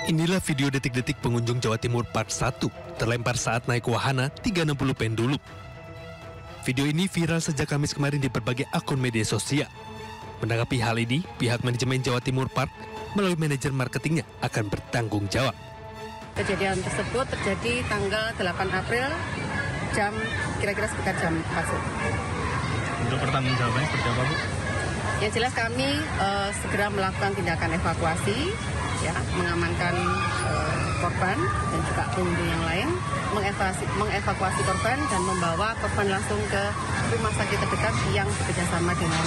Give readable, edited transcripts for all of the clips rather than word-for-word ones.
Inilah video detik-detik pengunjung Jawa Timur Part 1 terlempar saat naik wahana 360 Pendulum. Video ini viral sejak Kamis kemarin di berbagai akun media sosial. Menanggapi hal ini, pihak manajemen Jawa Timur Park melalui manajer marketingnya akan bertanggung jawab. Kejadian tersebut terjadi tanggal 8 April kira-kira sekitar jam 4 sore. Untuk pertanggungjawabannya seperti apa, Bu? Yang jelas kami segera melakukan tindakan evakuasi, ya, mengamankan korban dan juga pengunjung yang lain, mengevakuasi korban dan membawa korban langsung ke rumah sakit terdekat yang bekerjasama dengan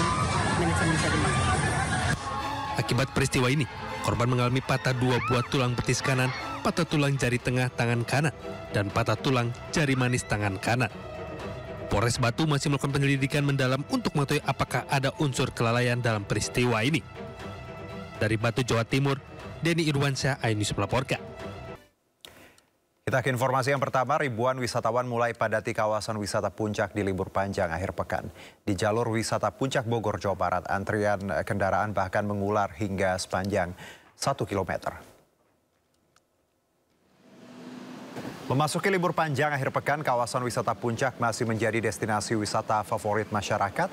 manajemen rumah sakit. Akibat peristiwa ini, korban mengalami patah 2 buah tulang betis kanan, patah tulang jari tengah tangan kanan, dan patah tulang jari manis tangan kanan. Polres Batu masih melakukan penyelidikan mendalam untuk mengetahui apakah ada unsur kelalaian dalam peristiwa ini. Dari Batu, Jawa Timur, Denny Irwansyah, iNews melaporkan. Kita ke informasi yang pertama, ribuan wisatawan mulai padati kawasan wisata Puncak di libur panjang akhir pekan. Di jalur wisata Puncak Bogor, Jawa Barat, antrian kendaraan bahkan mengular hingga sepanjang 1 kilometer. Memasuki libur panjang akhir pekan, kawasan wisata Puncak masih menjadi destinasi wisata favorit masyarakat.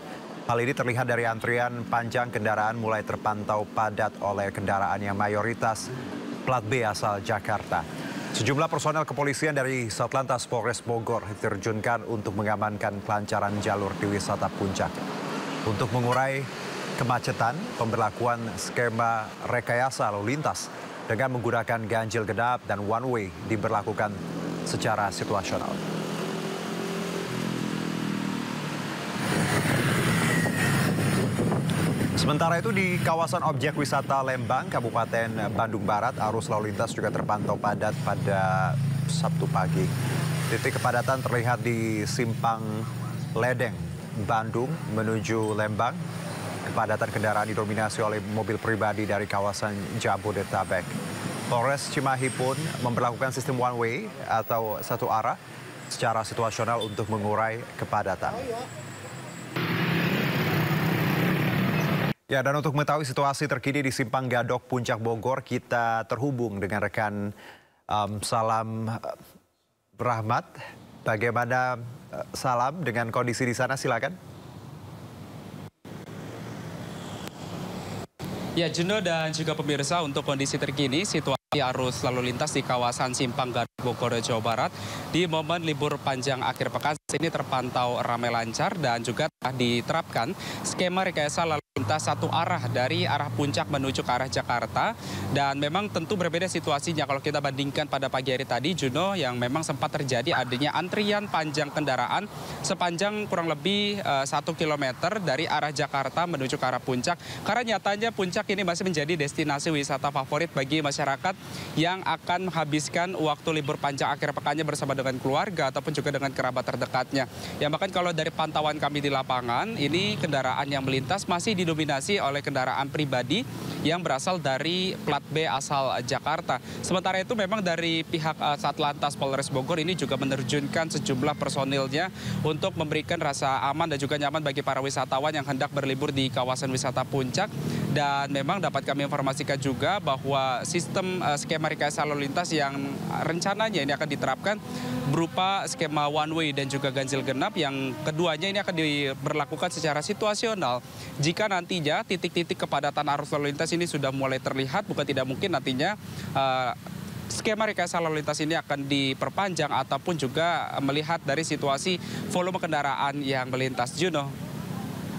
Hal ini terlihat dari antrian panjang kendaraan mulai terpantau padat oleh kendaraan yang mayoritas plat B asal Jakarta. Sejumlah personel kepolisian dari Satlantas Polres Bogor diterjunkan untuk mengamankan kelancaran jalur di wisata Puncak. Untuk mengurai kemacetan, pemberlakuan skema rekayasa lalu lintas dengan menggunakan ganjil genap dan one way diberlakukan secara situasional. Sementara itu di kawasan objek wisata Lembang, Kabupaten Bandung Barat, arus lalu lintas juga terpantau padat pada Sabtu pagi. Titik kepadatan terlihat di Simpang Ledeng, Bandung menuju Lembang. Kepadatan kendaraan didominasi oleh mobil pribadi dari kawasan Jabodetabek. Polres Cimahi pun memperlakukan sistem one way atau satu arah secara situasional untuk mengurai kepadatan. Ya, dan untuk mengetahui situasi terkini di Simpang Gadok Puncak Bogor, kita terhubung dengan rekan Salam Rahmat. Bagaimana Salam dengan kondisi di sana? Silakan. Ya, Juno dan juga pemirsa, untuk kondisi terkini situasi arus lalu lintas di kawasan Simpang Gadok Bogor, Jawa Barat di momen libur panjang akhir pekan ini terpantau ramai lancar dan juga telah diterapkan skema rekayasa lalu lintas satu arah dari arah Puncak menuju ke arah Jakarta. Dan memang tentu berbeda situasinya kalau kita bandingkan pada pagi hari tadi, Juno, yang memang sempat terjadi adanya antrian panjang kendaraan sepanjang kurang lebih 1 kilometer dari arah Jakarta menuju ke arah Puncak. Karena nyatanya Puncak ini masih menjadi destinasi wisata favorit bagi masyarakat yang akan menghabiskan waktu libur panjang akhir pekannya bersama dengan keluarga ataupun juga dengan kerabat terdekatnya. Ya, bahkan kalau dari pantauan kami di lapangan, ini kendaraan yang melintas masih didominasi oleh kendaraan pribadi yang berasal dari plat B asal Jakarta. Sementara itu memang dari pihak Satlantas Polres Bogor ini juga menerjunkan sejumlah personilnya untuk memberikan rasa aman dan juga nyaman bagi para wisatawan yang hendak berlibur di kawasan wisata Puncak. Dan memang dapat kami informasikan juga bahwa sistem skema rekayasa lalu lintas yang rencananya ini akan diterapkan berupa skema one way dan juga ganjil genap, yang keduanya ini akan diberlakukan secara situasional. Jika nantinya titik-titik kepadatan arus lalu lintas ini sudah mulai terlihat, bukan tidak mungkin nantinya skema rekayasa lalu lintas ini akan diperpanjang ataupun juga melihat dari situasi volume kendaraan yang melintas. Juno.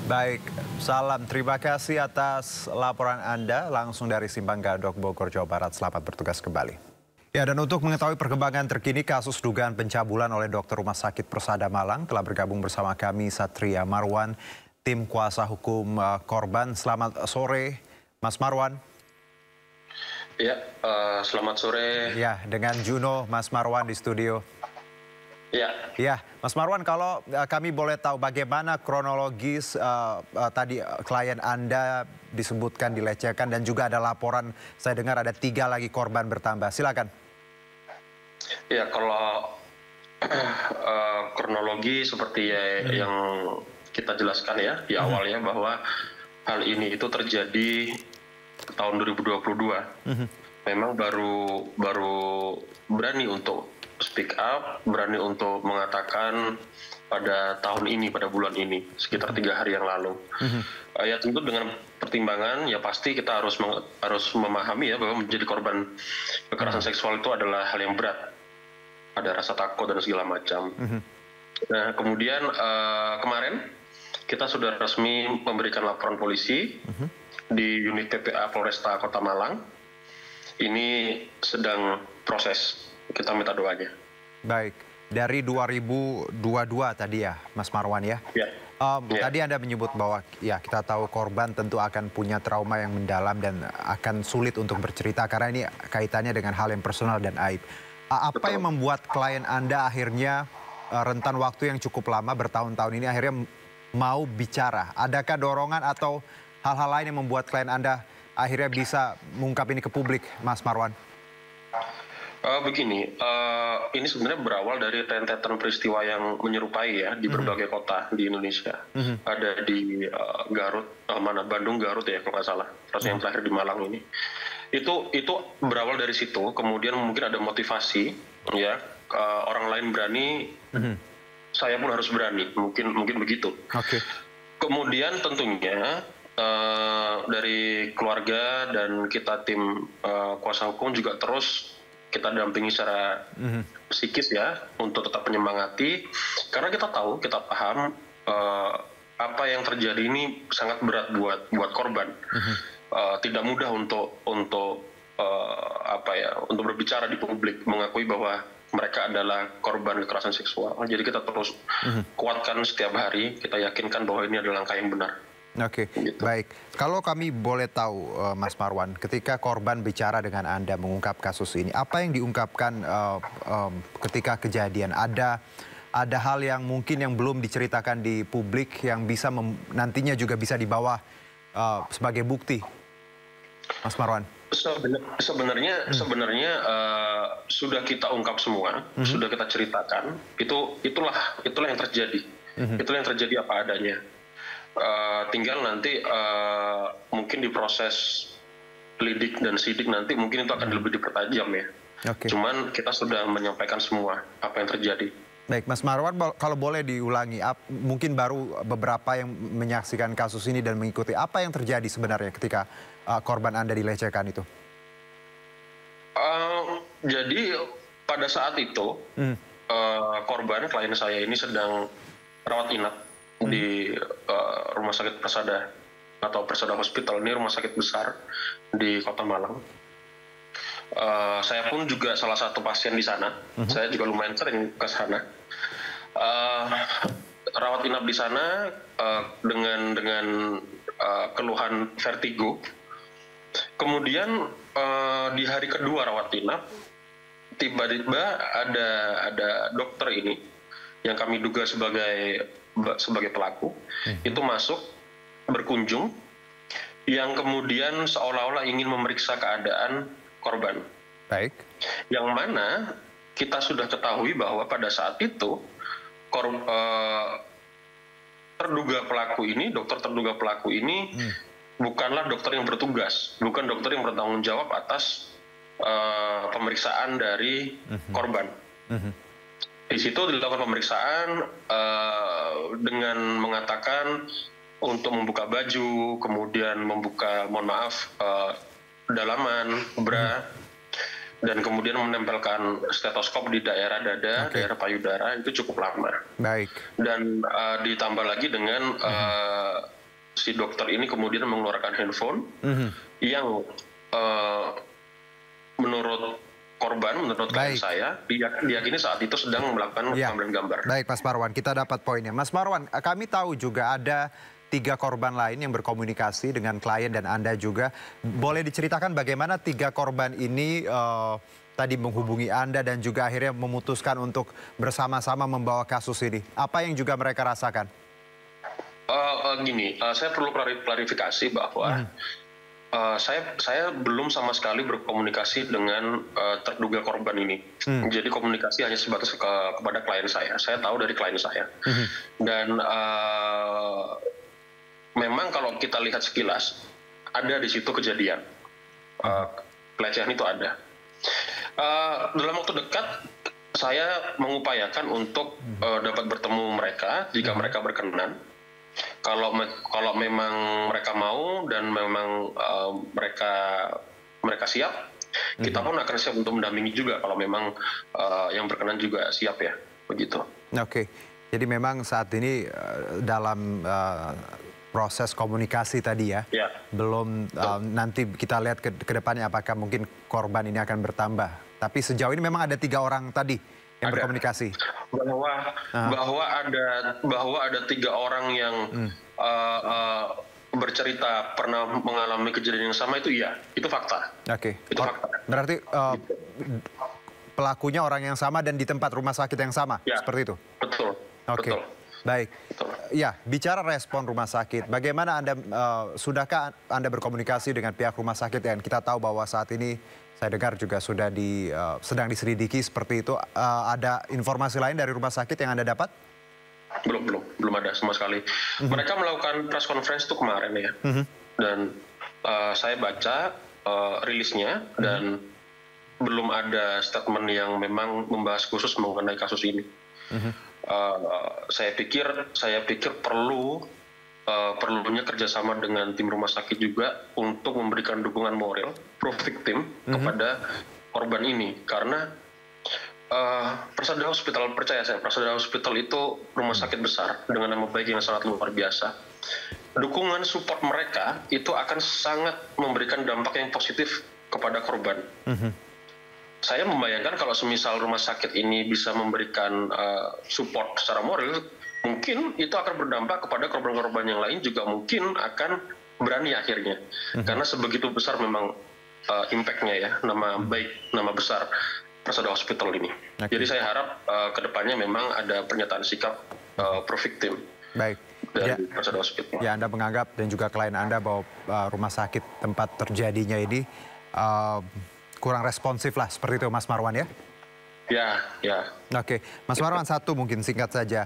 Baik, Salam. Terima kasih atas laporan Anda langsung dari Simpang Gadok, Bogor, Jawa Barat. Selamat bertugas kembali. Ya, dan untuk mengetahui perkembangan terkini kasus dugaan pencabulan oleh dokter Rumah Sakit Persada Malang, telah bergabung bersama kami Satria Marwan, tim kuasa hukum korban. Selamat sore, Mas Marwan. Ya, selamat sore. Ya, dengan Juno, Mas Marwan di studio. Ya, Mas Marwan, kalau kami boleh tahu bagaimana kronologis tadi klien Anda disebutkan dilecehkan dan juga ada laporan, saya dengar ada 3 lagi korban bertambah. Silakan. Ya, kalau kronologi seperti yang kita jelaskan ya di awalnya, bahwa hal ini itu terjadi tahun 2022. memang baru berani untuk speak up, berani untuk mengatakan pada tahun ini, pada bulan ini, sekitar 3 hari yang lalu. Ya tentu dengan pertimbangan, ya pasti kita harus memahami ya bahwa menjadi korban kekerasan seksual itu adalah hal yang berat. Ada rasa takut dan segala macam. Nah kemudian kemarin kita sudah resmi memberikan laporan polisi di unit PPA Polresta Kota Malang. Ini sedang proses, kita minta doanya. Baik, dari 2022 tadi ya Mas Marwan ya? Ya. Tadi Anda menyebut bahwa ya kita tahu korban tentu akan punya trauma yang mendalam dan akan sulit untuk bercerita karena ini kaitannya dengan hal yang personal dan aib. Apa yang membuat klien Anda akhirnya rentan waktu yang cukup lama bertahun-tahun ini akhirnya mau bicara? Adakah dorongan atau hal-hal lain yang membuat klien Anda akhirnya bisa mengungkap ini ke publik, Mas Marwan? Begini, ini sebenarnya berawal dari rentetan peristiwa yang menyerupai ya di berbagai kota di Indonesia. Ada di Garut, Bandung, Garut ya kalau nggak salah. Terus yang terakhir di Malang ini. Itu berawal dari situ. Kemudian mungkin ada motivasi, ya orang lain berani, saya pun harus berani. Mungkin begitu. Oke. Kemudian tentunya dari keluarga dan kita tim kuasa hukum juga terus kita dampingi secara psikis ya untuk tetap menyemangati karena kita tahu, kita paham apa yang terjadi ini sangat berat buat korban. Tidak mudah untuk berbicara di publik, mengakui bahwa mereka adalah korban kekerasan seksual. Jadi kita terus kuatkan setiap hari, kita yakinkan bahwa ini adalah langkah yang benar. Oke, gitu. Baik. Kalau kami boleh tahu, Mas Marwan, ketika korban bicara dengan Anda mengungkap kasus ini, apa yang diungkapkan ketika kejadian? Ada hal yang mungkin yang belum diceritakan di publik yang bisa nantinya juga bisa dibawa sebagai bukti, Mas Marwan? Sebenarnya sudah kita ungkap semua, sudah kita ceritakan. Itulah yang terjadi. Itulah yang terjadi apa adanya. Tinggal nanti mungkin di proses lidik dan sidik nanti mungkin itu akan lebih dipertajam ya. Cuman kita sudah menyampaikan semua apa yang terjadi. Baik, Mas Marwan, kalau boleh diulangi, mungkin baru beberapa yang menyaksikan kasus ini dan mengikuti, apa yang terjadi sebenarnya ketika korban Anda dilecehkan itu? Jadi pada saat itu korban klien saya ini sedang rawat inap di Rumah Sakit Persada atau Persada Hospital. Ini rumah sakit besar di Kota Malang. Saya pun juga salah satu pasien di sana. Saya juga lumayan sering ke sana. Rawat inap di sana dengan keluhan vertigo. Kemudian di hari kedua rawat inap, tiba-tiba ada dokter ini yang kami duga sebagai pelaku itu masuk berkunjung yang kemudian seolah-olah ingin memeriksa keadaan korban. Baik. Yang mana kita sudah ketahui bahwa pada saat itu dokter terduga pelaku ini bukanlah dokter yang bertugas, bukan dokter yang bertanggung jawab atas pemeriksaan dari korban. Di situ dilakukan pemeriksaan dengan mengatakan untuk membuka baju, kemudian membuka, dalaman, bra, dan kemudian menempelkan stetoskop di daerah dada, daerah payudara, itu cukup lama. Baik. Dan ditambah lagi dengan si dokter ini kemudian mengeluarkan handphone yang menurut korban, menurut klien saya, diyakini saat itu sedang melakukan pengambilan gambar. Baik, Mas Marwan, kita dapat poinnya. Mas Marwan, kami tahu juga ada 3 korban lain yang berkomunikasi dengan klien dan Anda juga. Boleh diceritakan bagaimana 3 korban ini tadi menghubungi Anda dan juga akhirnya memutuskan untuk bersama-sama membawa kasus ini? Apa yang juga mereka rasakan? Saya perlu klarifikasi bahwa saya belum sama sekali berkomunikasi dengan terduga korban ini. Jadi komunikasi hanya sebatas kepada klien saya. Saya tahu dari klien saya. Dan memang kalau kita lihat sekilas, ada di situ kejadian. pelecehan itu ada. Dalam waktu dekat saya mengupayakan untuk dapat bertemu mereka jika mereka berkenan. Kalau memang mereka mau dan memang mereka siap, kita pun akan siap untuk mendampingi juga kalau memang yang berkenan juga siap ya, begitu. Oke, jadi memang saat ini dalam proses komunikasi tadi ya, belum nanti kita lihat ke depannya apakah mungkin korban ini akan bertambah. Tapi sejauh ini memang ada 3 orang tadi yang berkomunikasi. Bahwa ada 3 orang yang bercerita pernah mengalami kejadian yang sama, itu iya, itu fakta. Oke. Itu fakta. Berarti pelakunya orang yang sama dan di tempat rumah sakit yang sama, seperti itu? Betul. Oke. Betul. Baik. Ya, bicara respon rumah sakit, bagaimana Anda, sudahkah Anda berkomunikasi dengan pihak rumah sakit? Dan kita tahu bahwa saat ini saya dengar juga sudah sedang diselidiki seperti itu. Ada informasi lain dari rumah sakit yang Anda dapat? Belum ada sama sekali. Mereka melakukan press conference itu kemarin ya, dan saya baca rilisnya dan belum ada statement yang memang membahas khusus mengenai kasus ini. Saya pikir perlunya kerjasama dengan tim rumah sakit juga untuk memberikan dukungan moral pro victim kepada korban ini, karena Persada Hospital, percaya saya, Persada Hospital itu rumah sakit besar dengan nama baik yang sangat luar biasa. Dukungan support mereka itu akan sangat memberikan dampak yang positif kepada korban. Saya membayangkan kalau semisal rumah sakit ini bisa memberikan support secara moral, mungkin itu akan berdampak kepada korban-korban yang lain juga mungkin akan berani akhirnya. Karena sebegitu besar memang impact-nya ya, nama besar Persada Hospital ini. Jadi saya harap ke depannya memang ada pernyataan sikap pro victim. Baik. Dari Persada Hospital. Ya, Anda menganggap dan juga klien Anda bahwa rumah sakit tempat terjadinya ini kurang responsif lah, seperti itu Mas Marwan ya? Ya. Oke, Mas Marwan, satu mungkin singkat saja.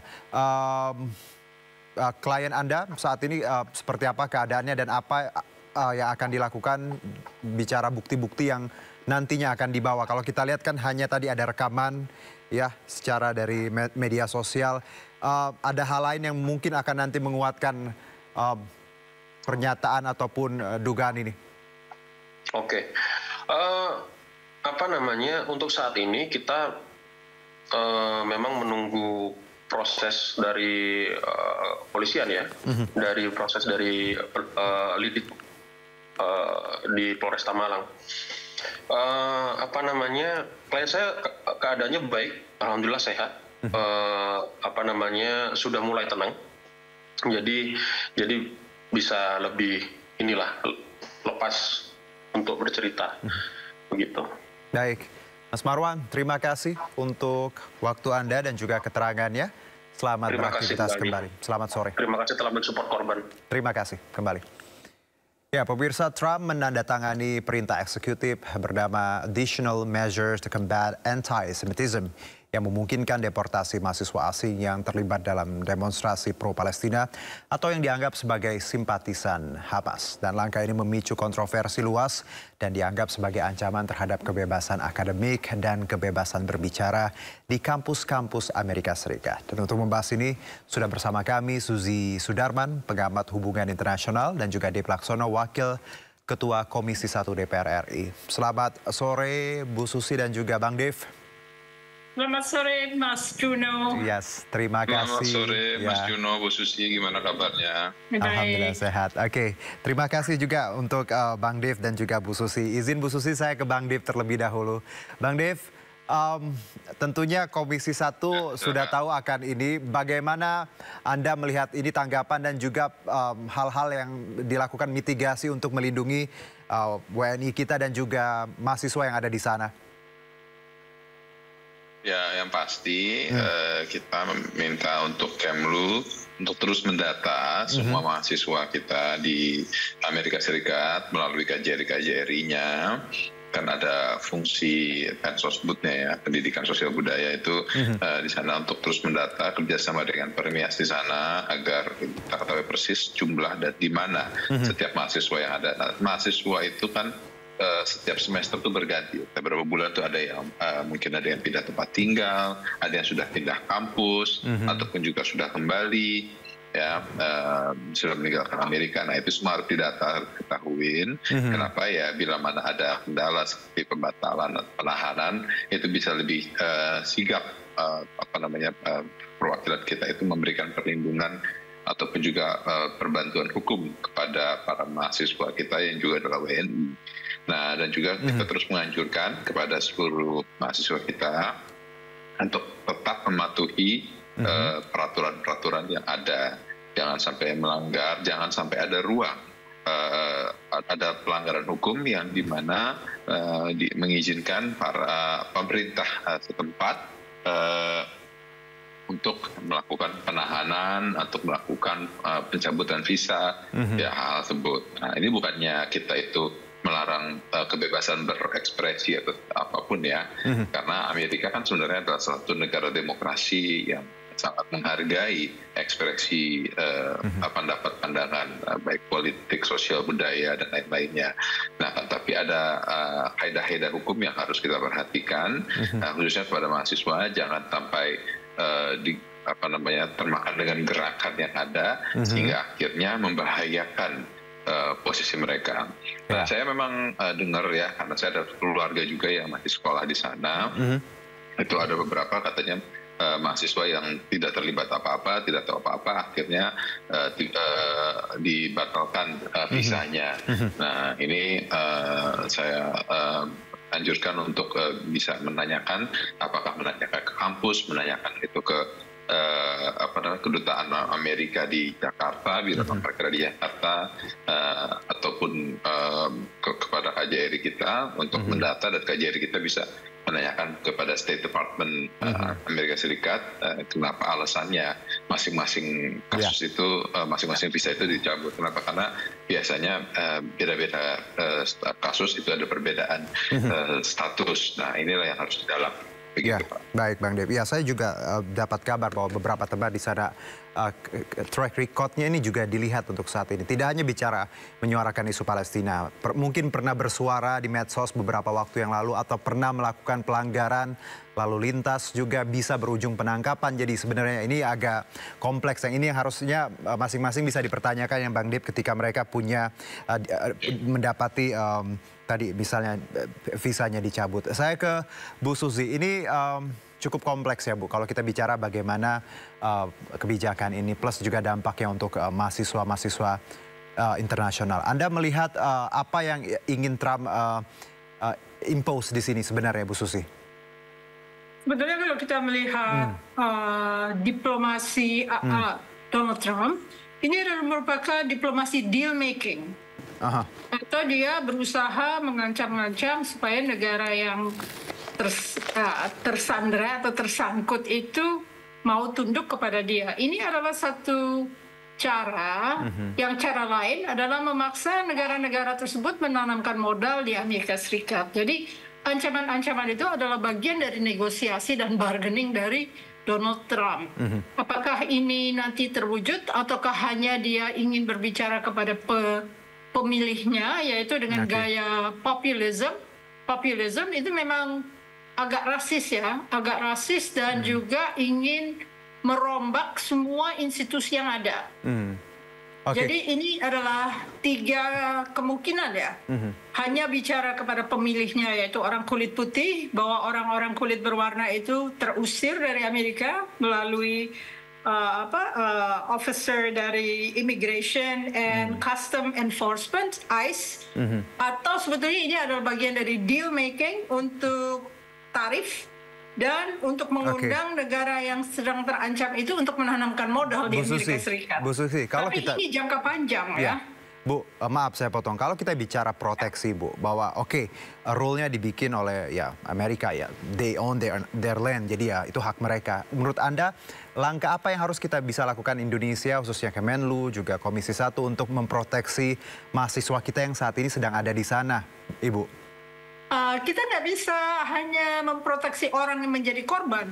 Klien Anda saat ini seperti apa keadaannya dan apa yang akan dilakukan, bicara bukti-bukti yang nantinya akan dibawa? Kalau kita lihat kan hanya tadi ada rekaman ya secara dari media sosial. Ada hal lain yang mungkin akan nanti menguatkan pernyataan ataupun dugaan ini? Oke. Untuk saat ini kita memang menunggu proses dari polisian ya, dari proses dari lidik di Polresta Malang. Klien saya keadaannya baik, alhamdulillah sehat. Sudah mulai tenang. Jadi bisa lebih lepas untuk bercerita, begitu. Baik, Mas Marwan, terima kasih untuk waktu Anda dan juga keterangannya. Selamat beraktivitas kembali. Selamat sore. Terima kasih telah mensupport korban. Terima kasih kembali. Ya, pemirsa, Trump menandatangani perintah eksekutif bernama Additional Measures to Combat Anti-Semitism yang memungkinkan deportasi mahasiswa asing yang terlibat dalam demonstrasi pro-Palestina atau yang dianggap sebagai simpatisan Hamas. Dan langkah ini memicu kontroversi luas dan dianggap sebagai ancaman terhadap kebebasan akademik dan kebebasan berbicara di kampus-kampus Amerika Serikat. Dan untuk membahas ini sudah bersama kami Suzy Sudarman, pengamat hubungan internasional, dan juga Dev Laksono, Wakil Ketua Komisi 1 DPR RI. Selamat sore Bu Susi dan juga Bang Dev. Selamat sore, Mas Juno. Yes, terima kasih. Selamat sore, Mas Juno, Bu Susi, gimana kabarnya? Alhamdulillah sehat. Oke, terima kasih juga untuk Bang Dev dan juga Bu Susi. Izin Bu Susi, saya ke Bang Dev terlebih dahulu. Bang Dev, tentunya Komisi 1 sudah tahu akan ini. Bagaimana Anda melihat ini, tanggapan dan juga hal-hal yang dilakukan mitigasi untuk melindungi WNI kita dan juga mahasiswa yang ada di sana? Ya, yang pasti kita meminta untuk Kemlu untuk terus mendata semua mahasiswa kita di Amerika Serikat melalui KJRI-nya. Kan ada fungsi Pensosbudnya ya, pendidikan sosial budaya itu di sana untuk terus mendata kerjasama dengan Permias di sana agar kita ketahui persis jumlah dan di mana setiap mahasiswa yang ada. Nah, mahasiswa itu kan setiap semester tuh berganti. Beberapa bulan tuh ada yang mungkin ada yang pindah tempat tinggal, ada yang sudah pindah kampus, ataupun juga sudah kembali. Ya, sudah meninggalkan Amerika. Nah, itu semua harus diketahuin. Kenapa ya, bila mana ada kendala seperti pembatalan atau penahanan, itu bisa lebih sigap perwakilan kita itu memberikan perlindungan ataupun juga perbantuan hukum kepada para mahasiswa kita yang juga adalah WNI. Nah, dan juga kita terus menganjurkan kepada seluruh mahasiswa kita untuk tetap mematuhi peraturan-peraturan yang ada, jangan sampai melanggar, jangan sampai ada ruang ada pelanggaran hukum yang dimana mengizinkan para pemerintah setempat untuk melakukan penahanan atau melakukan pencabutan visa ya hal tersebut. Nah, ini bukannya kita itu melarang kebebasan berekspresi atau apapun ya, karena Amerika kan sebenarnya adalah salah satu negara demokrasi yang sangat menghargai ekspresi pendapat pandangan baik politik, sosial, budaya dan lain-lainnya. Nah, tapi ada kaidah-kaidah hukum yang harus kita perhatikan, khususnya kepada mahasiswa, jangan sampai termakan dengan gerakan yang ada sehingga akhirnya membahayakan posisi mereka. Nah, saya memang dengar ya, karena saya ada keluarga juga yang masih sekolah di sana. Itu ada beberapa katanya mahasiswa yang tidak terlibat apa-apa, tidak tahu apa-apa, akhirnya dibatalkan visanya. Nah, ini saya anjurkan untuk bisa menanyakan, apakah menanyakan ke kampus, menanyakan itu ke kedutaan Amerika di Jakarta, biro perkara di Jakarta, ataupun kepada KJRI kita untuk mendata, dan KJRI kita bisa menanyakan kepada State Department Amerika Serikat kenapa alasannya masing-masing kasus itu, masing-masing visa itu dicabut. Kenapa? Karena biasanya beda-beda kasus itu ada perbedaan status. Nah, inilah yang harus didalami. Ya, baik Bang Dev. Ya, saya juga dapat kabar bahwa beberapa tempat di sana track recordnya ini juga dilihat untuk saat ini. Tidak hanya bicara menyuarakan isu Palestina, mungkin pernah bersuara di medsos beberapa waktu yang lalu atau pernah melakukan pelanggaran lalu lintas juga bisa berujung penangkapan. Jadi sebenarnya ini agak kompleks. Yang ini harusnya masing-masing bisa dipertanyakan yang Bang Dev ketika mereka punya mendapati tadi misalnya visanya dicabut. Saya ke Bu Suzy, ini cukup kompleks ya Bu, kalau kita bicara bagaimana kebijakan ini plus juga dampaknya untuk mahasiswa-mahasiswa internasional. Anda melihat apa yang ingin Trump impose di sini sebenarnya Bu Suzy? Sebetulnya kalau kita melihat diplomasi Donald Trump, ini adalah merupakan diplomasi deal making. Atau dia berusaha mengancam-ngancam supaya negara yang tersandra atau tersangkut itu mau tunduk kepada dia. Ini adalah satu cara, yang cara lain adalah memaksa negara-negara tersebut menanamkan modal di Amerika Serikat. Jadi ancaman-ancaman itu adalah bagian dari negosiasi dan bargaining dari Donald Trump. Apakah ini nanti terwujud ataukah hanya dia ingin berbicara kepada pemilihnya, yaitu dengan gaya populism. Populism itu memang agak rasis ya, agak rasis dan juga ingin merombak semua institusi yang ada. Jadi ini adalah 3 kemungkinan ya. Hanya bicara kepada pemilihnya, yaitu orang kulit putih, bahwa orang-orang kulit berwarna itu terusir dari Amerika melalui officer dari Immigration and Custom Enforcement, ICE, atau sebetulnya ini adalah bagian dari deal making untuk tarif dan untuk mengundang negara yang sedang terancam itu untuk menanamkan modal di Amerika Serikat. Bu Suzy, kalau tapi ini jangka panjang ya. Bu, maaf saya potong. Kalau kita bicara proteksi, Bu, bahwa rule-nya dibikin oleh Amerika ya, they own their land, jadi ya itu hak mereka. Menurut Anda, langkah apa yang harus kita bisa lakukan Indonesia, khususnya Kemenlu, juga Komisi 1 untuk memproteksi mahasiswa kita yang saat ini sedang ada di sana, Ibu? Kita nggak bisa hanya memproteksi orang yang menjadi korban.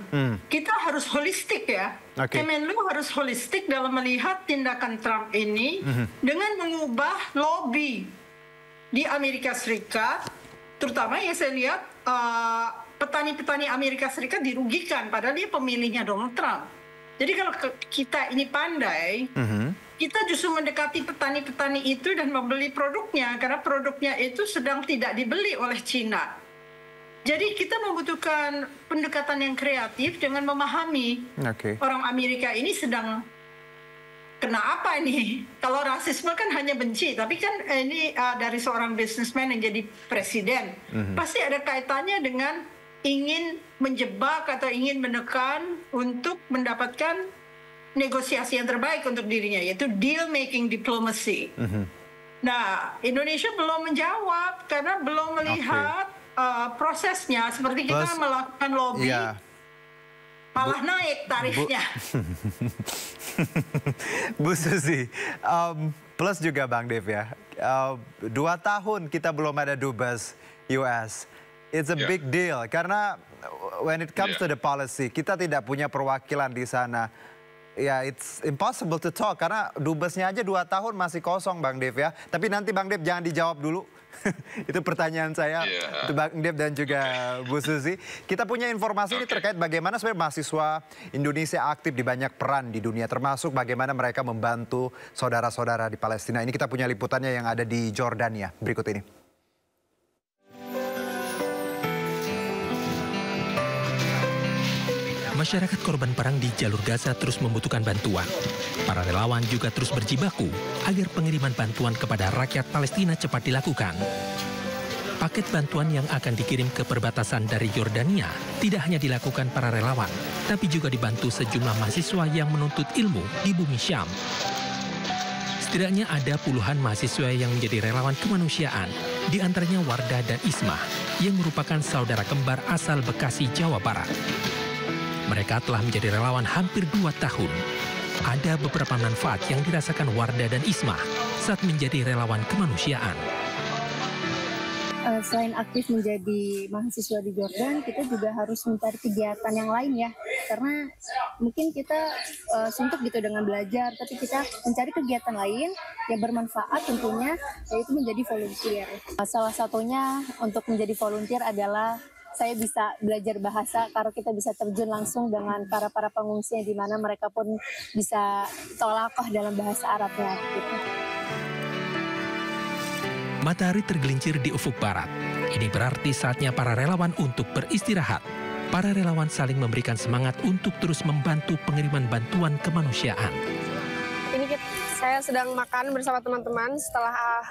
Kita harus holistik ya. Kemenlu harus holistik dalam melihat tindakan Trump ini dengan mengubah lobby di Amerika Serikat, terutama yang saya lihat petani-petani Amerika Serikat dirugikan, padahal dia pemilihnya Donald Trump. Jadi kalau kita ini pandai, kita justru mendekati petani-petani itu dan membeli produknya, karena produknya itu sedang tidak dibeli oleh Cina. Jadi kita membutuhkan pendekatan yang kreatif dengan memahami orang Amerika ini sedang kena apa ini. Kalau rasisme kan hanya benci, tapi kan ini dari seorang businessman yang jadi presiden. Pasti ada kaitannya dengan ingin menjebak atau ingin menekan untuk mendapatkan negosiasi yang terbaik untuk dirinya, yaitu deal making diplomacy. Nah, Indonesia belum menjawab karena belum melihat prosesnya. Seperti kita melakukan lobby, malah naik tarifnya. Bu Susi, plus juga Bang Dev ya, 2 tahun kita belum ada dubes US. It's a big deal karena when it comes to the policy, kita tidak punya perwakilan di sana. Ya, it's impossible to talk karena dubesnya aja 2 tahun masih kosong Bang Dev ya. Tapi nanti Bang Dev jangan dijawab dulu. Itu pertanyaan saya, itu Bang Dev dan juga Bu Susi. Kita punya informasi ini terkait bagaimana sebenarnya mahasiswa Indonesia aktif di banyak peran di dunia, termasuk bagaimana mereka membantu saudara-saudara di Palestina. Ini kita punya liputannya yang ada di Jordania. Berikut ini. Masyarakat korban perang di jalur Gaza terus membutuhkan bantuan. Para relawan juga terus berjibaku agar pengiriman bantuan kepada rakyat Palestina cepat dilakukan. Paket bantuan yang akan dikirim ke perbatasan dari Yordania tidak hanya dilakukan para relawan, tapi juga dibantu sejumlah mahasiswa yang menuntut ilmu di bumi Syam. Setidaknya ada puluhan mahasiswa yang menjadi relawan kemanusiaan, di antaranya Wardah dan Ismah, yang merupakan saudara kembar asal Bekasi, Jawa Barat. Mereka telah menjadi relawan hampir 2 tahun. Ada beberapa manfaat yang dirasakan Wardah dan Ismah saat menjadi relawan kemanusiaan. Selain aktif menjadi mahasiswa di Jordan, kita juga harus mencari kegiatan yang lain ya. Karena mungkin kita suntuk gitu dengan belajar, tapi kita mencari kegiatan lain yang bermanfaat tentunya, yaitu menjadi volunteer. Salah satunya untuk menjadi volunteer adalah saya bisa belajar bahasa karena kita bisa terjun langsung dengan para pengungsi di mana mereka pun bisa tolakoh dalam bahasa Arabnya. Gitu. Matahari tergelincir di ufuk barat. Ini berarti saatnya para relawan untuk beristirahat. Para relawan saling memberikan semangat untuk terus membantu pengiriman bantuan kemanusiaan. Ini saya sedang makan bersama teman-teman setelah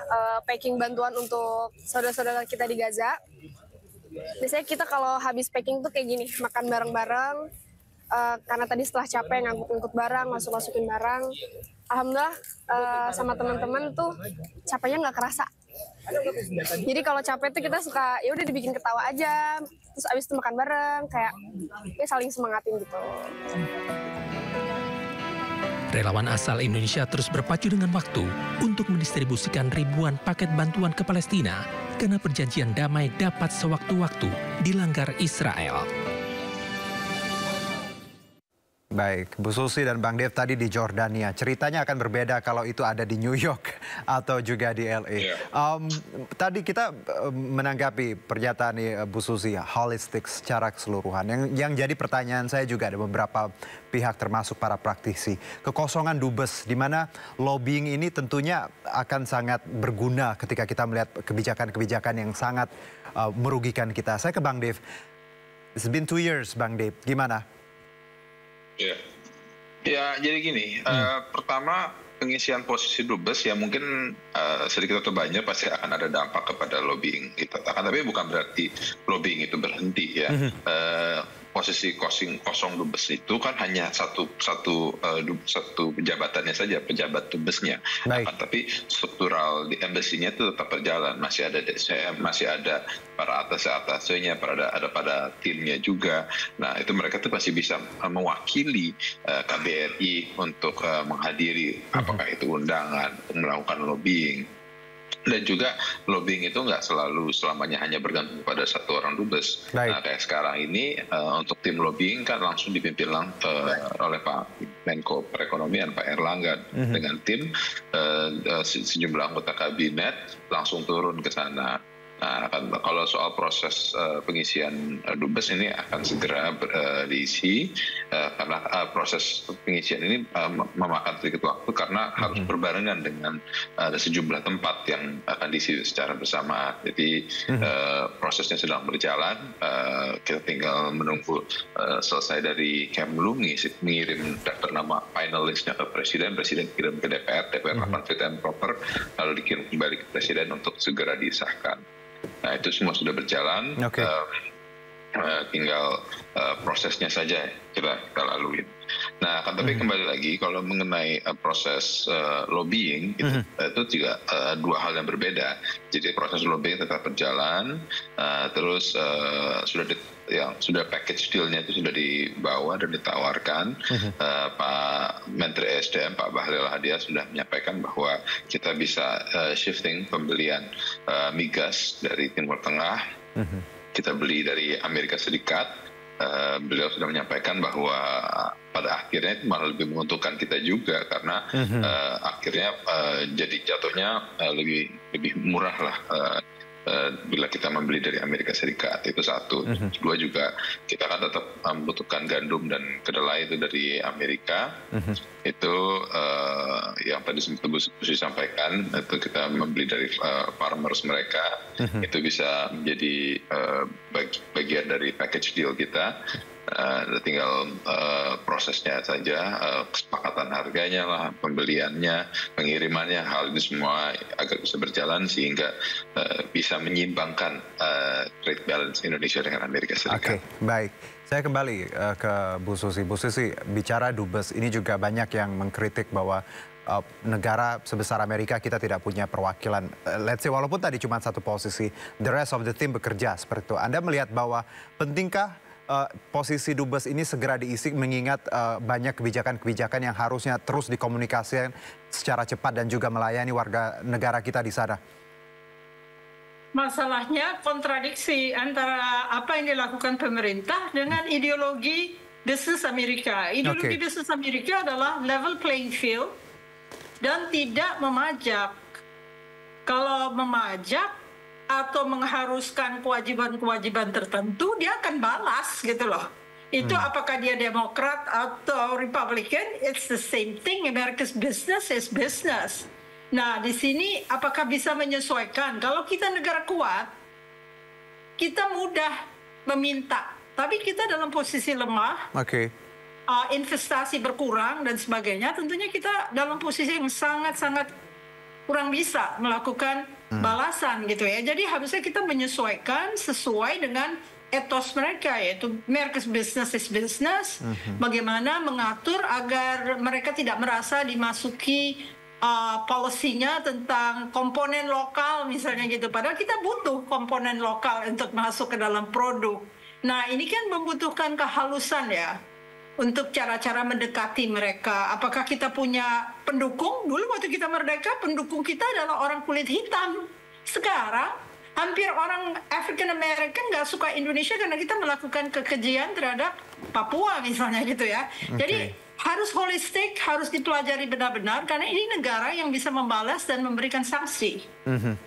packing bantuan untuk saudara-saudara kita di Gaza. Biasanya kita kalau habis packing tuh kayak gini, makan bareng-bareng, karena tadi setelah capek ngangkut-ngangkut barang, masukin barang. Alhamdulillah sama teman-teman tuh capeknya nggak kerasa. Jadi kalau capek tuh kita suka ya udah dibikin ketawa aja, terus abis itu makan bareng, kayak ya saling semangatin gitu. Relawan asal Indonesia terus berpacu dengan waktu untuk mendistribusikan ribuan paket bantuan ke Palestina karena perjanjian damai dapat sewaktu-waktu dilanggar Israel. Baik, Bu Susi dan Bang Dev tadi di Jordania. Ceritanya akan berbeda kalau itu ada di New York atau juga di LA. Tadi kita menanggapi pernyataan Bu Susi, holistik secara keseluruhan. Yang jadi pertanyaan saya juga ada beberapa pihak termasuk para praktisi. Kekosongan dubes, di mana lobbying ini tentunya akan sangat berguna ketika kita melihat kebijakan-kebijakan yang sangat merugikan kita. Saya ke Bang Dev. It's been 2 years, Bang Dev. Gimana? Ya, jadi gini, pertama pengisian posisi dubes ya mungkin sedikit atau banyak pasti akan ada dampak kepada lobbying kita. Tapi bukan berarti lobbying itu berhenti ya. Posisi kosong dubes itu kan hanya satu pejabatannya saja, pejabat dubesnya. Tapi struktural di embassy-nya itu tetap berjalan, masih ada DCM, masih ada para atas-atasnya, ada pada timnya juga. Nah itu mereka tuh pasti bisa mewakili KBRI untuk menghadiri apakah itu undangan, melakukan lobbying. Dan juga lobbying itu nggak selalu selamanya hanya bergantung pada satu orang dubes. Nah, kayak sekarang ini untuk tim lobbying kan langsung dipimpin oleh Pak Menko Perekonomian Pak Erlangga dengan tim sejumlah anggota kabinet langsung turun ke sana. Nah, kalau soal proses pengisian dubes ini akan segera diisi karena proses pengisian ini memakan sedikit waktu karena harus berbarengan dengan ada sejumlah tempat yang akan diisi secara bersama. Jadi prosesnya sedang berjalan. Kita tinggal menunggu selesai dari Kemlu mengirim daftar nama finalisnya ke Presiden kirim ke DPR akan fit and proper, lalu dikirim kembali ke Presiden untuk segera disahkan. Nah, itu semua sudah berjalan, tinggal prosesnya saja kita lalui. Nah, tapi kembali lagi kalau mengenai proses lobbying itu juga dua hal yang berbeda. Jadi proses lobbying tetap berjalan, terus sudah package deal-nya itu sudah dibawa dan ditawarkan. Pak Menteri SDM Pak Bahlil Lahadiah sudah menyampaikan bahwa kita bisa shifting pembelian migas dari Timur Tengah. Kita beli dari Amerika Serikat. Beliau sudah menyampaikan bahwa pada akhirnya itu malah lebih menguntungkan kita juga karena akhirnya jadi jatuhnya lebih murah lah bila kita membeli dari Amerika Serikat. Itu satu. Kedua juga kita kan tetap membutuhkan gandum dan kedelai itu dari Amerika. Itu yang tadi Bu Susi sampaikan, itu kita membeli dari farmers mereka. Itu bisa menjadi bagian dari package deal kita. Tinggal prosesnya saja, kesepakatan harganya lah, pembeliannya, pengirimannya, hal ini semua agar bisa berjalan sehingga bisa menyimbangkan trade balance Indonesia dengan Amerika Serikat. Baik. Saya kembali ke Bu Susi. Bu Susi, bicara dubes ini juga banyak yang mengkritik bahwa negara sebesar Amerika kita tidak punya perwakilan. Let's say walaupun tadi cuma satu posisi, the rest of the team bekerja seperti itu. Anda melihat bahwa pentingkah posisi dubes ini segera diisi mengingat banyak kebijakan-kebijakan yang harusnya terus dikomunikasikan secara cepat dan juga melayani warga negara kita di sana? Masalahnya kontradiksi antara apa yang dilakukan pemerintah dengan ideologi bisnis Amerika. Ideologi bisnis Amerika adalah level playing field dan tidak memajak. Kalau memajak atau mengharuskan kewajiban-kewajiban tertentu, dia akan balas gitu loh. Itu apakah dia Demokrat atau Republican, it's the same thing. America's business is business. Nah, di sini apakah bisa menyesuaikan? Kalau kita negara kuat, kita mudah meminta. Tapi kita dalam posisi lemah, investasi berkurang dan sebagainya, tentunya kita dalam posisi yang sangat-sangat kurang bisa melakukan balasan gitu ya. Jadi harusnya kita menyesuaikan sesuai dengan etos mereka, yaitu America's business is business. Bagaimana mengatur agar mereka tidak merasa dimasuki policy-nya tentang komponen lokal misalnya gitu. Padahal kita butuh komponen lokal untuk masuk ke dalam produk. Nah, ini kan membutuhkan kehalusan ya untuk cara-cara mendekati mereka. Apakah kita punya pendukung? Dulu waktu kita merdeka, pendukung kita adalah orang kulit hitam. Sekarang, hampir orang African American nggak suka Indonesia karena kita melakukan kekejian terhadap Papua misalnya gitu ya. Jadi harus holistik, harus dipelajari benar-benar karena ini negara yang bisa membalas dan memberikan sanksi.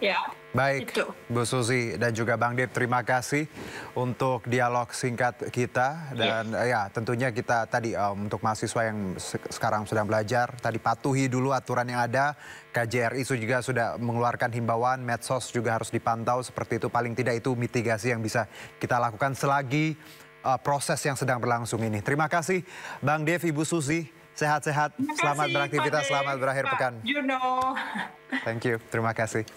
Ya. Baik, itu. Bu Susi dan juga Bang Dev, terima kasih untuk dialog singkat kita. Dan ya tentunya kita tadi untuk mahasiswa yang sekarang sedang belajar, tadi patuhi dulu aturan yang ada. KJRI juga sudah mengeluarkan himbauan, medsos juga harus dipantau seperti itu. Paling tidak itu mitigasi yang bisa kita lakukan selagi proses yang sedang berlangsung ini. Terima kasih Bang Dev, Ibu Susi. Sehat-sehat, selamat beraktivitas, selamat berakhir pekan. Thank you, terima kasih.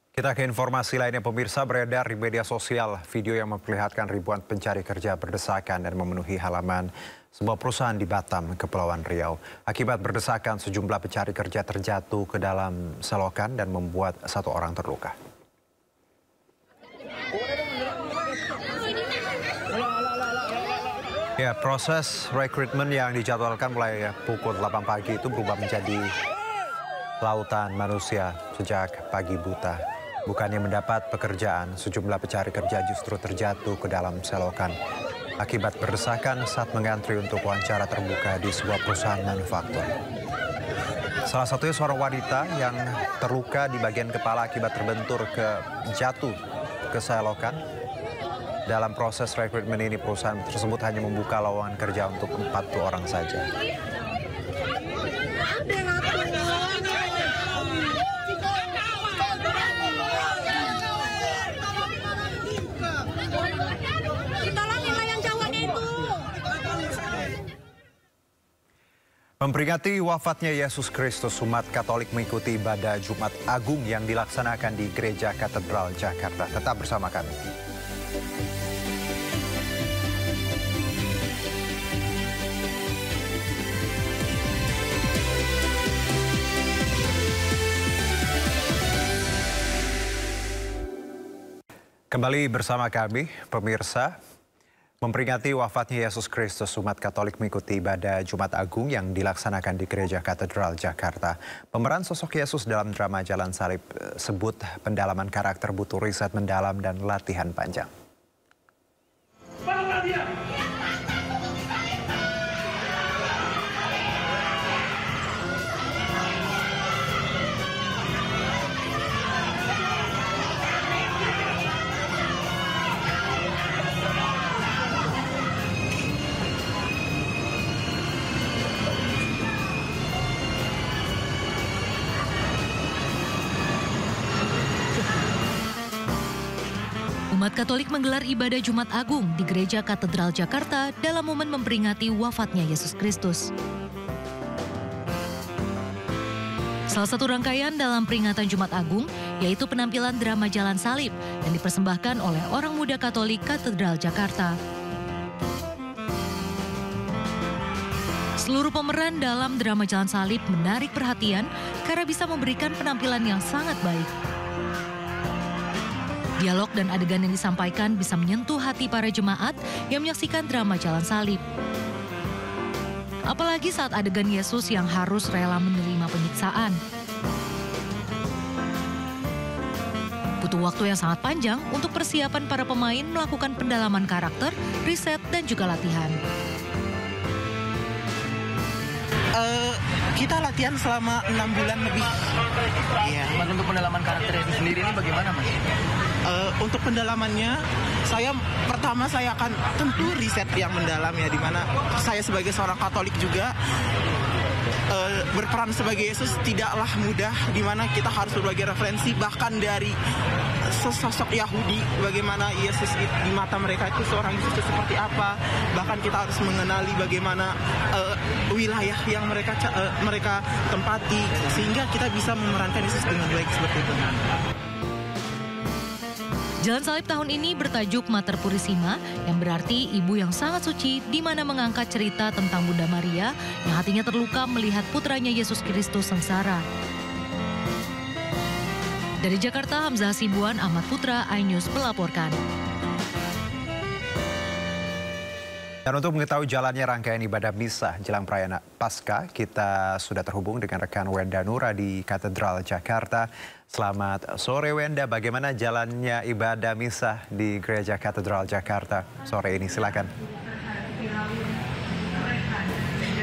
Kita ke informasi lainnya, pemirsa. Beredar di media sosial video yang memperlihatkan ribuan pencari kerja berdesakan dan memenuhi halaman sebuah perusahaan di Batam, Kepulauan Riau. Akibat berdesakan, sejumlah pencari kerja terjatuh ke dalam selokan dan membuat satu orang terluka. Ya, proses rekrutmen yang dijadwalkan mulai pukul 8 pagi itu berubah menjadi lautan manusia sejak pagi buta. Bukannya mendapat pekerjaan, sejumlah pencari kerja justru terjatuh ke dalam selokan akibat berdesakan saat mengantri untuk wawancara terbuka di sebuah perusahaan manufaktur. Salah satunya seorang wanita yang terluka di bagian kepala akibat terbentur jatuh ke selokan. Dalam proses rekrutmen ini, perusahaan tersebut hanya membuka lowongan kerja untuk 40 orang saja. Memperingati wafatnya Yesus Kristus, umat Katolik mengikuti ibadah Jumat Agung yang dilaksanakan di Gereja Katedral Jakarta. Tetap bersama kami. Kembali bersama kami, pemirsa. Memperingati wafatnya Yesus Kristus, umat Katolik mengikuti ibadah Jumat Agung yang dilaksanakan di Gereja Katedral Jakarta. Pemeran sosok Yesus dalam drama Jalan Salib sebut pendalaman karakter butuh riset mendalam dan latihan panjang. Umat Katolik menggelar ibadah Jumat Agung di Gereja Katedral Jakarta dalam momen memperingati wafatnya Yesus Kristus. Salah satu rangkaian dalam peringatan Jumat Agung yaitu penampilan drama Jalan Salib yang dipersembahkan oleh orang muda Katolik Katedral Jakarta. Seluruh pemeran dalam drama Jalan Salib menarik perhatian karena bisa memberikan penampilan yang sangat baik. Dialog dan adegan yang disampaikan bisa menyentuh hati para jemaat yang menyaksikan drama Jalan Salib. Apalagi saat adegan Yesus yang harus rela menerima penyiksaan. Butuh waktu yang sangat panjang untuk persiapan para pemain melakukan pendalaman karakter, riset, dan juga latihan. Kita latihan selama 6 bulan lebih. Iya. Mas, untuk pendalaman karakter itu sendiri ini bagaimana, Mas? Untuk pendalamannya, pertama saya akan tentu riset yang mendalam ya, di mana saya sebagai seorang Katolik juga berperan sebagai Yesus tidaklah mudah, di mana kita harus berbagai referensi bahkan dari sosok Yahudi, bagaimana Yesus di mata mereka itu seorang Yesus itu seperti apa, bahkan kita harus mengenali bagaimana wilayah yang mereka tempati sehingga kita bisa memerankan Yesus dengan baik seperti itu. Jalan Salib tahun ini bertajuk Mater Purisima, yang berarti ibu yang sangat suci, di mana mengangkat cerita tentang Bunda Maria yang hatinya terluka melihat putranya Yesus Kristus sengsara. Dari Jakarta, Hamzah Hasibuan, Ahmad Putra, iNews melaporkan. Dan untuk mengetahui jalannya rangkaian ibadah misa jelang perayaan Paskah, kita sudah terhubung dengan rekan Wenda Nura di Katedral Jakarta. Selamat sore Wenda, bagaimana jalannya ibadah misa di Gereja Katedral Jakarta sore ini? Silakan.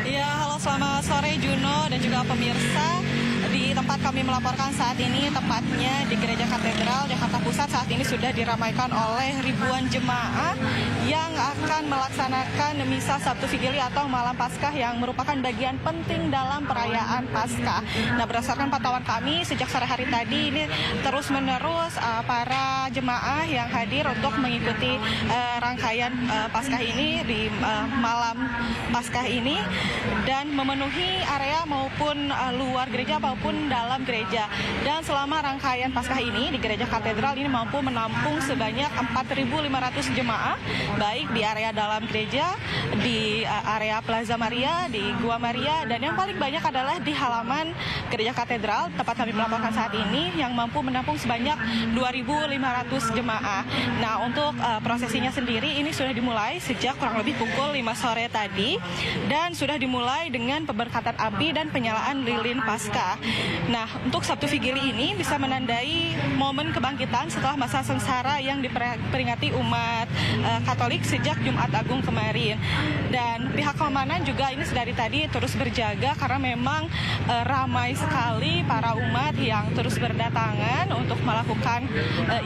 Ya, halo, selamat sore Juno dan juga pemirsa. Di tempat kami melaporkan saat ini, tepatnya di Gereja Katedral Jakarta Pusat, saat ini sudah diramaikan oleh ribuan jemaah yang akan melaksanakan misa Sabtu Vigili atau Malam Paskah yang merupakan bagian penting dalam perayaan Paskah. Nah, berdasarkan pantauan kami sejak sore hari tadi, ini terus-menerus para jemaah yang hadir untuk mengikuti rangkaian Paskah ini di Malam Paskah ini dan memenuhi area maupun luar gereja maupun dalam gereja. Dan selama rangkaian Paskah ini di Gereja Katedral ini mampu menampung sebanyak 4.500 jemaah, baik di area dalam gereja, di area Plaza Maria, di Gua Maria, dan yang paling banyak adalah di halaman Gereja Katedral tempat kami melaporkan saat ini yang mampu menampung sebanyak 2.500 jemaah. Nah, untuk prosesinya sendiri ini sudah dimulai sejak kurang lebih pukul 5 sore tadi dan sudah dimulai dengan pemberkatan api dan penyalaan lilin Paskah. Nah, untuk Sabtu Figili ini bisa menandai momen kebangkitan setelah masa sengsara yang diperingati umat Katolik sejak Jumat Agung kemarin. Dan pihak keamanan juga ini sedari tadi terus berjaga karena memang ramai sekali para umat yang terus berdatangan untuk melakukan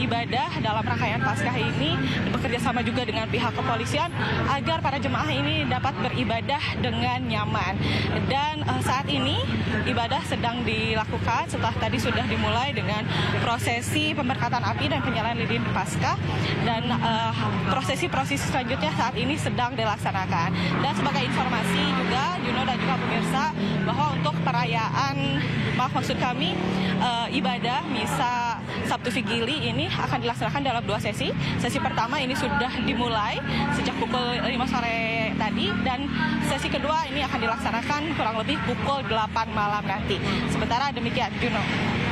ibadah dalam rangkaian Paskah ini, bekerja sama juga dengan pihak kepolisian agar para jemaah ini dapat beribadah dengan nyaman. Dan saat ini ibadah sedang dilakukan setelah tadi sudah dimulai dengan prosesi pemberkatan api dan penyalaan lilin Paskah, dan prosesi selanjutnya saat ini sedang dilaksanakan. Dan sebagai informasi juga Juno dan juga pemirsa bahwa untuk perayaan ibadah misa Sabtu Figili ini akan dilaksanakan dalam 2 sesi. Sesi pertama ini sudah dimulai sejak pukul 5 sore tadi, dan sesi kedua ini akan dilaksanakan kurang lebih pukul 8 malam nanti. Sementara demikian, Juno.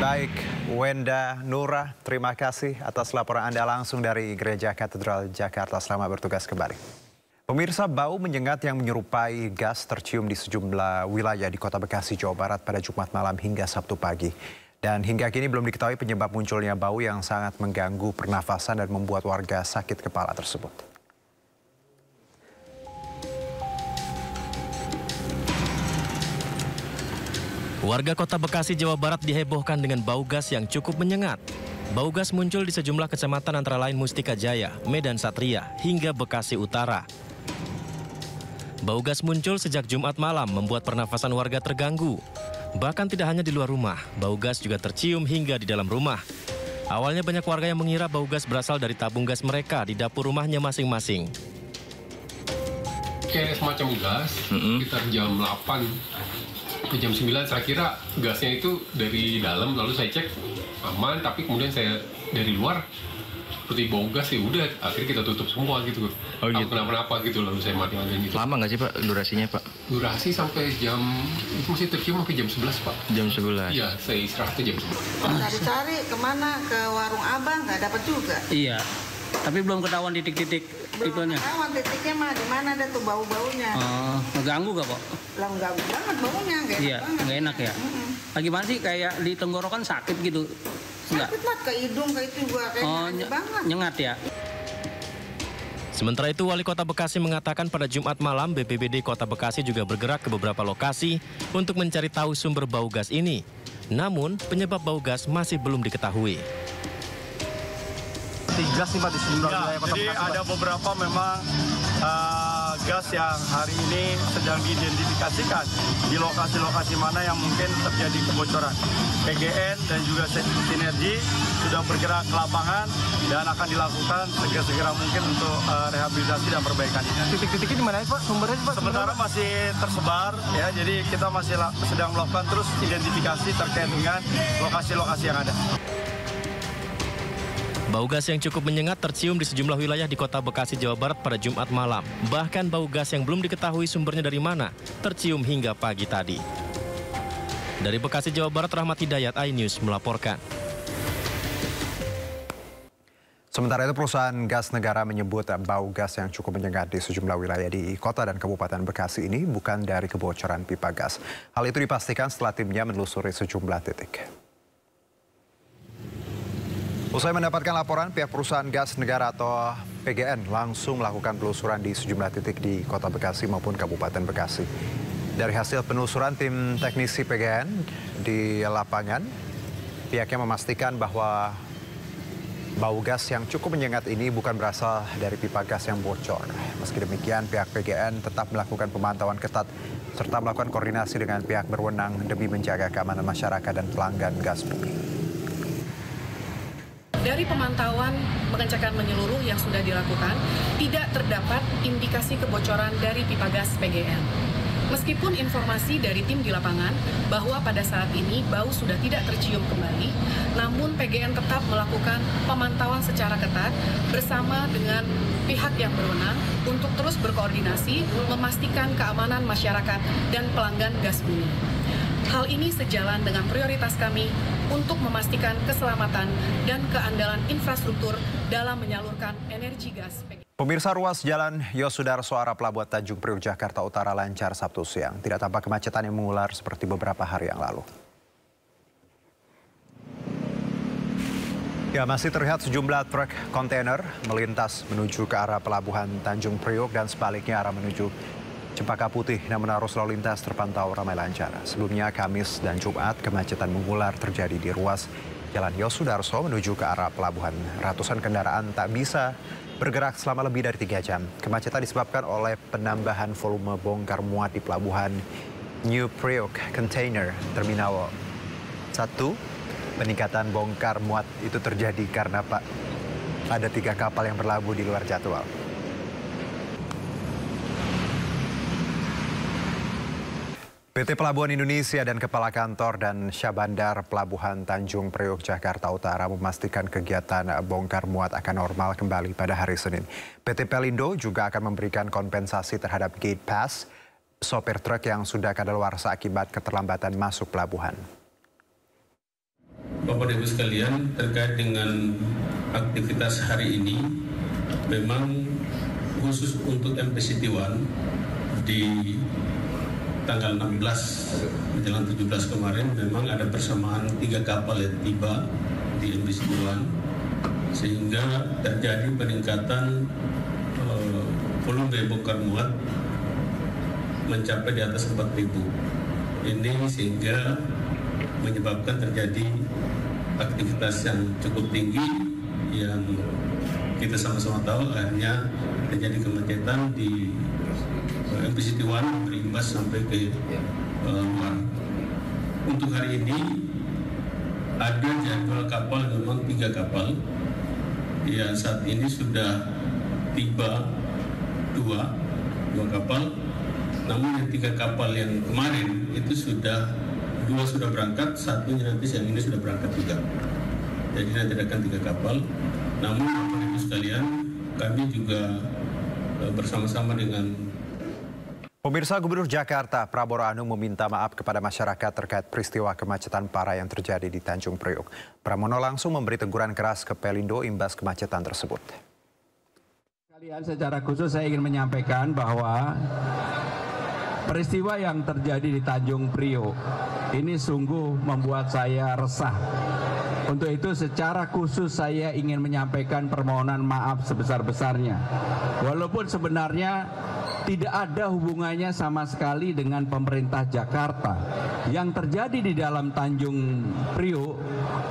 Baik, Wenda Nura, terima kasih atas laporan Anda langsung dari Gereja Katedral Jakarta. Selamat bertugas kembali. Pemirsa, bau menyengat yang menyerupai gas tercium di sejumlah wilayah di Kota Bekasi, Jawa Barat pada Jumat malam hingga Sabtu pagi. Dan hingga kini belum diketahui penyebab munculnya bau yang sangat mengganggu pernafasan dan membuat warga sakit kepala tersebut. Warga Kota Bekasi, Jawa Barat dihebohkan dengan bau gas yang cukup menyengat. Bau gas muncul di sejumlah kecamatan antara lain Mustika Jaya, Medan Satria, hingga Bekasi Utara. Bau gas muncul sejak Jumat malam membuat pernafasan warga terganggu. Bahkan tidak hanya di luar rumah, bau gas juga tercium hingga di dalam rumah. Awalnya banyak warga yang mengira bau gas berasal dari tabung gas mereka di dapur rumahnya masing-masing. Kayak semacam gas, sekitar jam 8 ke jam 9 saya kira gasnya itu dari dalam, lalu saya cek aman, tapi kemudian saya dari luar seperti bau gas, ya udah akhirnya kita tutup semua gitu. Oh gitu. Kenapa-napa gitu, lalu saya mati-matiin gitu. Lama nggak sih Pak durasinya Pak? Durasi sampai jam, itu masih tercium sampai jam 11 Pak. Jam 11? Iya, saya istirahatnya jam 11. Cari-cari kemana, ke warung abang nggak dapat juga. Iya, tapi belum ketahuan titik-titik itunya. Belum ketahuan titiknya mah di mana ada tuh bau-baunya. Ngeganggu gak Pak? Lah ganggu banget baunya, nggak enak banget. Nggak enak ya? Gimana sih, kayak di tenggorokan sakit gitu? Sakit banget ke hidung, ke itu juga kayak banget. Nyengat ya? Sementara itu, Wali Kota Bekasi mengatakan pada Jumat malam BPBD Kota Bekasi juga bergerak ke beberapa lokasi untuk mencari tahu sumber bau gas ini. Namun, penyebab bau gas masih belum diketahui. Gas nih Pak di sejumlah wilayah Kota Bekasi. Jadi ada beberapa memang gas yang hari ini sedang diidentifikasikan di lokasi-lokasi mana yang mungkin terjadi kebocoran. PGN dan juga Sinergi sudah bergerak ke lapangan dan akan dilakukan segera mungkin untuk rehabilitasi dan perbaikan ini. Titik-titiknya di mana Pak? Sumbernya Pak? Sementara masih tersebar ya, jadi kita masih sedang melakukan terus identifikasi terkait dengan lokasi-lokasi yang ada. Bau gas yang cukup menyengat tercium di sejumlah wilayah di Kota Bekasi, Jawa Barat pada Jumat malam. Bahkan bau gas yang belum diketahui sumbernya dari mana tercium hingga pagi tadi. Dari Bekasi, Jawa Barat, Rahmat Hidayat, iNews melaporkan. Sementara itu perusahaan gas negara menyebut bau gas yang cukup menyengat di sejumlah wilayah di Kota dan Kabupaten Bekasi ini bukan dari kebocoran pipa gas. Hal itu dipastikan setelah timnya menelusuri sejumlah titik. Usai mendapatkan laporan, pihak perusahaan gas negara atau PGN langsung melakukan penelusuran di sejumlah titik di Kota Bekasi maupun Kabupaten Bekasi. Dari hasil penelusuran tim teknisi PGN di lapangan, pihaknya memastikan bahwa bau gas yang cukup menyengat ini bukan berasal dari pipa gas yang bocor. Meski demikian, pihak PGN tetap melakukan pemantauan ketat serta melakukan koordinasi dengan pihak berwenang demi menjaga keamanan masyarakat dan pelanggan gas bumi. Dari pemantauan pengecekan menyeluruh yang sudah dilakukan, tidak terdapat indikasi kebocoran dari pipa gas PGN. Meskipun informasi dari tim di lapangan bahwa pada saat ini bau sudah tidak tercium kembali, namun PGN tetap melakukan pemantauan secara ketat bersama dengan pihak yang berwenang untuk terus berkoordinasi memastikan keamanan masyarakat dan pelanggan gas bumi. Hal ini sejalan dengan prioritas kami untuk memastikan keselamatan dan keandalan infrastruktur dalam menyalurkan energi gas. Pemirsa, ruas Jalan Yosudarso arah Pelabuhan Tanjung Priok, Jakarta Utara lancar Sabtu siang. Tidak tampak kemacetan yang mengular seperti beberapa hari yang lalu. Ya, masih terlihat sejumlah truk kontainer melintas menuju ke arah pelabuhan Tanjung Priok dan sebaliknya arah menuju Cempaka Putih. Namun arus lalu lintas terpantau ramai lancar. Sebelumnya Kamis dan Jumat kemacetan mengular terjadi di ruas Jalan Yosudarso menuju ke arah pelabuhan. Ratusan kendaraan tak bisa bergerak selama lebih dari 3 jam. Kemacetan disebabkan oleh penambahan volume bongkar muat di pelabuhan New Priok Container Terminal 1. Peningkatan bongkar muat itu terjadi karena ada 3 kapal yang berlabuh di luar jadwal. PT Pelabuhan Indonesia dan Kepala Kantor dan Syah Bandar Pelabuhan Tanjung Priok Jakarta Utara memastikan kegiatan bongkar muat akan normal kembali pada hari Senin. PT Pelindo juga akan memberikan kompensasi terhadap gate pass sopir truk yang sudah kadaluarsa akibat keterlambatan masuk pelabuhan. Bapak Ibu sekalian, terkait dengan aktivitas hari ini, memang khusus untuk MPCT1 di tanggal 16 menjelang 17 kemarin memang ada persamaan 3 kapal yang tiba di MPCT1 sehingga terjadi peningkatan volume bongkar muat mencapai di atas 4.000. Ini sehingga menyebabkan terjadi aktivitas yang cukup tinggi yang kita sama-sama tahu akhirnya terjadi kemacetan di MPCT1 berimbas sampai ke luar. Untuk hari ini ada jadwal kapal memang 3 kapal yang saat ini sudah tiba 2 kapal, namun yang 3 kapal yang kemarin itu 2 sudah berangkat, 1-nya nanti siang ini sudah berangkat juga. Jadi nanti akan 3 kapal. Namun Bapak Ibu sekalian, kami juga bersama-sama dengan Pemirsa, Gubernur Jakarta Prabowo Anung meminta maaf kepada masyarakat terkait peristiwa kemacetan parah yang terjadi di Tanjung Priok. Pramono langsung memberi teguran keras ke Pelindo imbas kemacetan tersebut. Kalian secara khusus saya ingin menyampaikan bahwa peristiwa yang terjadi di Tanjung Priok ini sungguh membuat saya resah. Untuk itu secara khusus saya ingin menyampaikan permohonan maaf sebesar-besarnya. Walaupun sebenarnya tidak ada hubungannya sama sekali dengan pemerintah Jakarta. Yang terjadi di dalam Tanjung Priok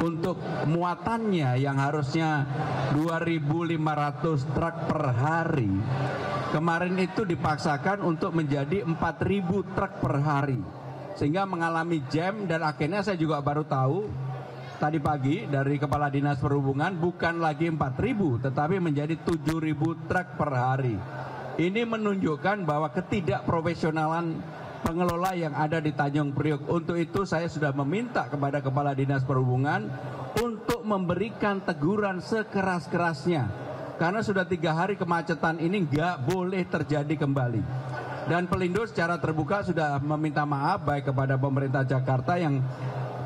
untuk muatannya yang harusnya 2.500 truk per hari, kemarin itu dipaksakan untuk menjadi 4.000 truk per hari. Sehingga mengalami jam dan akhirnya saya juga baru tahu tadi pagi dari Kepala Dinas Perhubungan bukan lagi 4.000 tetapi menjadi 7.000 truk per hari. Ini menunjukkan bahwa ketidakprofesionalan pengelola yang ada di Tanjung Priok. Untuk itu saya sudah meminta kepada Kepala Dinas Perhubungan untuk memberikan teguran sekeras-kerasnya. Karena sudah 3 hari kemacetan ini nggak boleh terjadi kembali. Dan Pelindo secara terbuka sudah meminta maaf baik kepada pemerintah Jakarta yang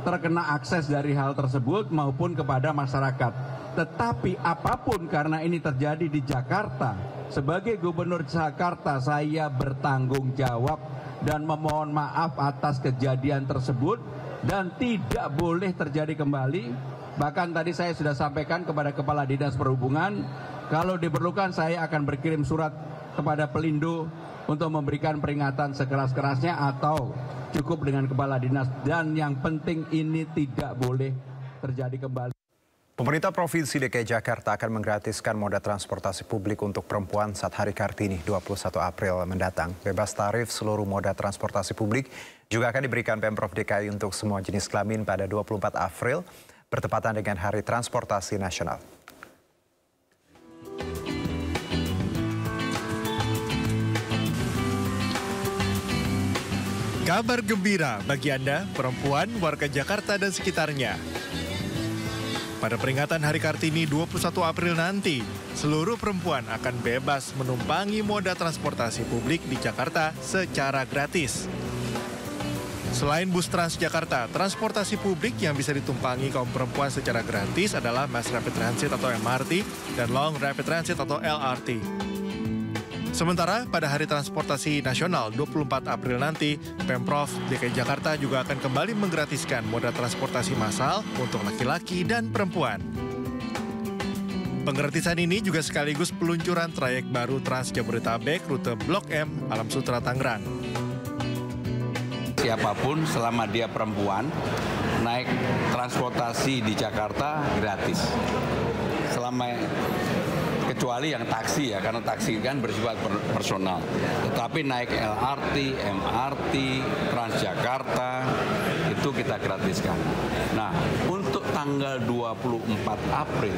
terkena akses dari hal tersebut maupun kepada masyarakat. Tetapi apapun karena ini terjadi di Jakarta, sebagai Gubernur Jakarta saya bertanggung jawab dan memohon maaf atas kejadian tersebut dan tidak boleh terjadi kembali. Bahkan tadi saya sudah sampaikan kepada Kepala Dinas Perhubungan, kalau diperlukan saya akan berkirim surat kepada Pelindo untuk memberikan peringatan sekeras-kerasnya atau cukup dengan Kepala Dinas. Dan yang penting ini tidak boleh terjadi kembali. Pemerintah Provinsi DKI Jakarta akan menggratiskan moda transportasi publik untuk perempuan saat Hari Kartini 21 April mendatang. Bebas tarif seluruh moda transportasi publik juga akan diberikan Pemprov DKI untuk semua jenis kelamin pada 24 April bertepatan dengan Hari Transportasi Nasional. Kabar gembira bagi Anda, perempuan, warga Jakarta dan sekitarnya. Pada peringatan Hari Kartini 21 April nanti, seluruh perempuan akan bebas menumpangi moda transportasi publik di Jakarta secara gratis. Selain bus Transjakarta, transportasi publik yang bisa ditumpangi kaum perempuan secara gratis adalah Mass Rapid Transit atau MRT dan Long Rapid Transit atau LRT. Sementara pada Hari Transportasi Nasional 24 April nanti, Pemprov DKI Jakarta juga akan kembali menggratiskan moda transportasi massal untuk laki-laki dan perempuan. Penggratisan ini juga sekaligus peluncuran trayek baru Trans Jabodetabek rute Blok M, Alam Sutera, Tangerang. Siapapun selama dia perempuan, naik transportasi di Jakarta gratis. Kecuali yang taksi ya, karena taksi kan bersifat personal. Tetapi naik LRT, MRT, Transjakarta, itu kita gratiskan. Nah, untuk tanggal 24 April,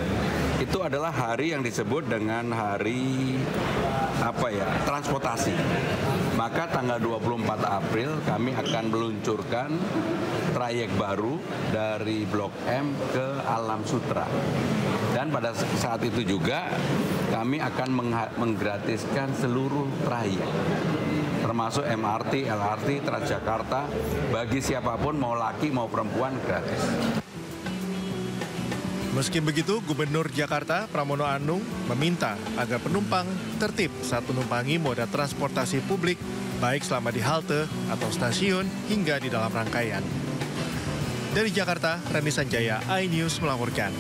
itu adalah hari yang disebut dengan hari transportasi. Maka tanggal 24 April kami akan meluncurkan trayek baru dari Blok M ke Alam Sutera. Dan pada saat itu juga kami akan menggratiskan seluruh trayek, termasuk MRT, LRT, Transjakarta, bagi siapapun mau laki mau perempuan gratis. Meski begitu, Gubernur Jakarta Pramono Anung meminta agar penumpang tertib saat menumpangi moda transportasi publik, baik selama di halte atau stasiun hingga di dalam rangkaian. Dari Jakarta, Reni Sanjaya, iNews melaporkan.